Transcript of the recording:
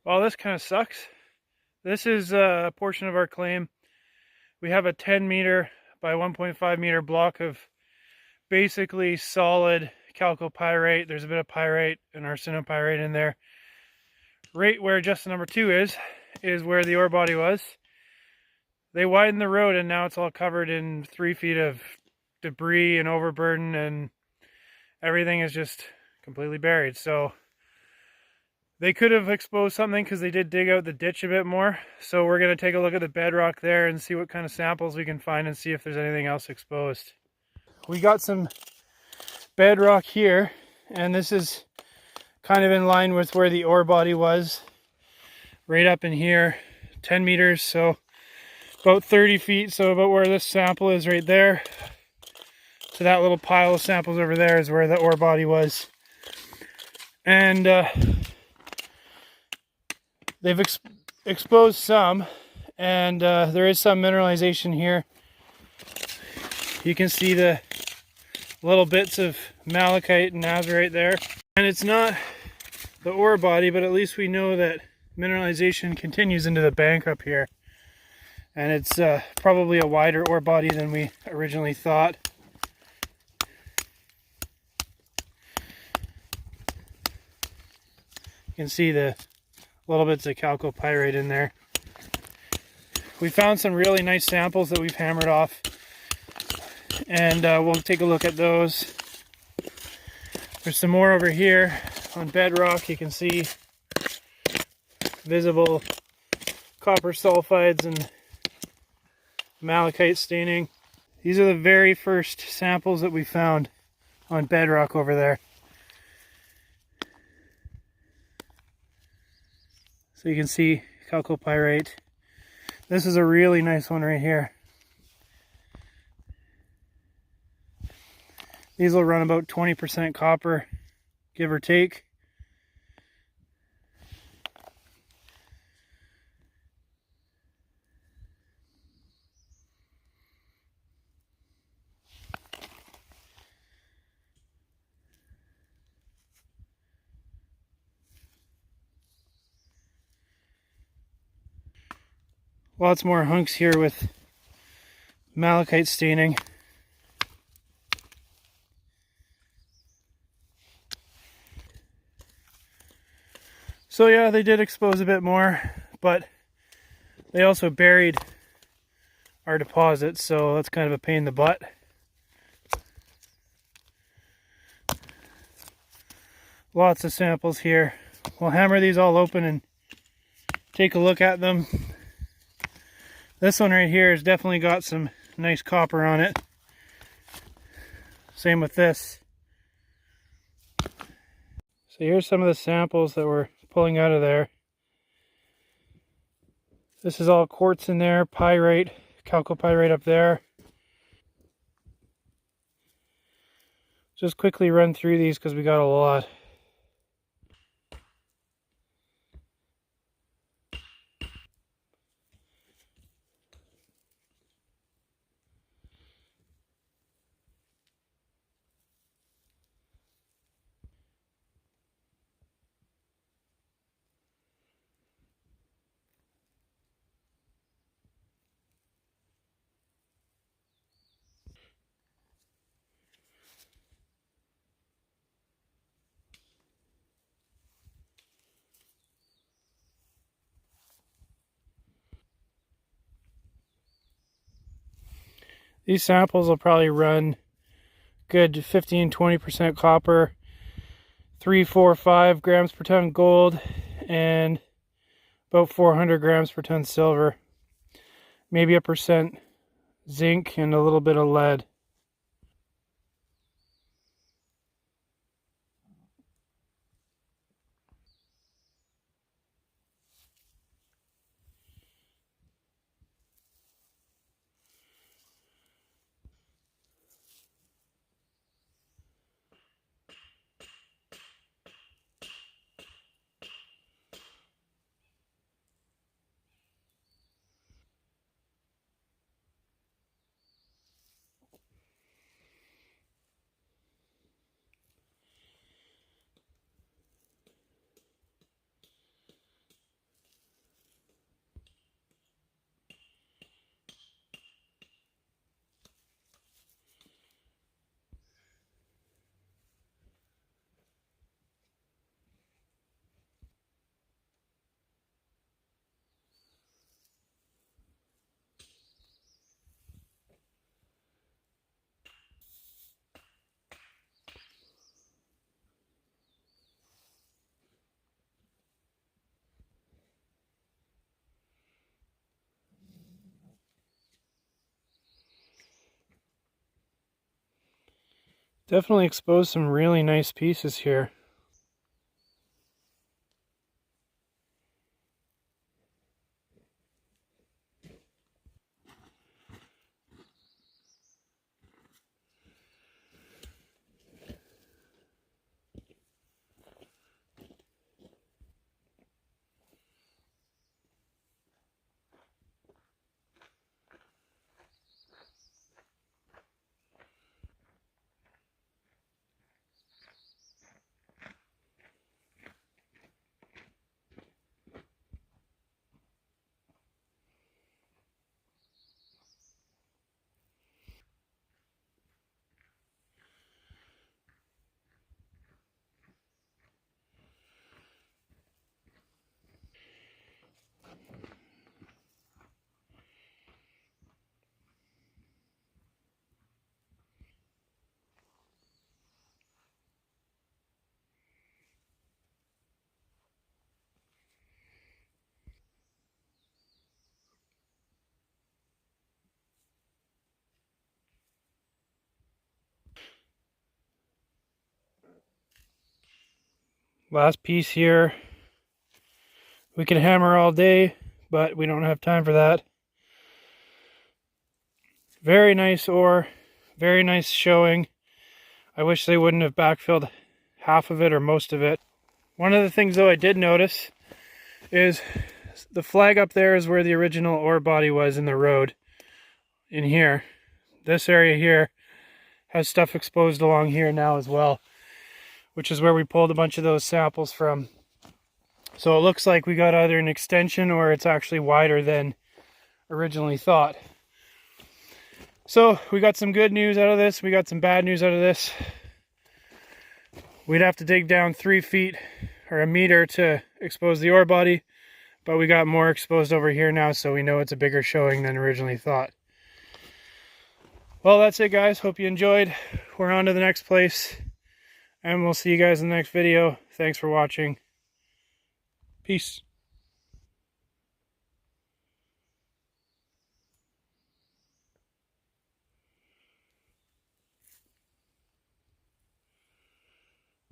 Well, this kind of sucks. This is a portion of our claim. We have a 10 meter by 1.5 meter block of basically solid chalcopyrite. There's a bit of pyrite and arsenopyrite in there. Right where Justin number 2 is where the ore body was. They widened the road and now it's all covered in 3 feet of debris and overburden, and everything is just completely buried. So they could have exposed something because they did dig out the ditch a bit more. So we're going to take a look at the bedrock there and see what kind of samples we can find and see if there's anything else exposed. We got some bedrock here, and this is kind of in line with where the ore body was. Right up in here, 10 meters, so about 30 feet. So about where this sample is right there. So that little pile of samples over there is where the ore body was. And they've exposed some, and there is some mineralization here. You can see the little bits of malachite and nazarite there. And it's not the ore body, but at least we know that mineralization continues into the bank up here. And it's probably a wider ore body than we originally thought. You can see the little bits of chalcopyrite in there. We found some really nice samples that we've hammered off, and we'll take a look at those. There's some more over here on bedrock. You can see visible copper sulfides and malachite staining. These are the very first samples that we found on bedrock over there. So you can see chalcopyrite. This is a really nice one right here. These will run about 20% copper, give or take. Lots more hunks here with malachite staining. So yeah, they did expose a bit more, but they also buried our deposit, so that's kind of a pain in the butt. Lots of samples here. We'll hammer these all open and take a look at them. This one right here has definitely got some nice copper on it. Same with this. So here's some of the samples that we're pulling out of there. This is all quartz in there, pyrite, chalcopyrite up there. Just quickly run through these because we got a lot. These samples will probably run good 15-20% copper, 3, 4, 5 grams per ton gold, and about 400 grams per ton silver. Maybe a percent zinc and a little bit of lead. Definitely exposed some really nice pieces here. Last piece here. We could hammer all day, but we don't have time for that. Very nice ore, very nice showing. I wish they wouldn't have backfilled half of it or most of it. One of the things though I did notice is the flag up there is where the original ore body was in the road. In here, this area here has stuff exposed along here now as well, which is where we pulled a bunch of those samples from. So it looks like we got either an extension or it's actually wider than originally thought. So we got some good news out of this. We got some bad news out of this. We'd have to dig down 3 feet or a meter to expose the ore body, but we got more exposed over here now, so we know it's a bigger showing than originally thought. Well, that's it guys. Hope you enjoyed. We're on to the next place, and we'll see you guys in the next video. Thanks for watching. Peace.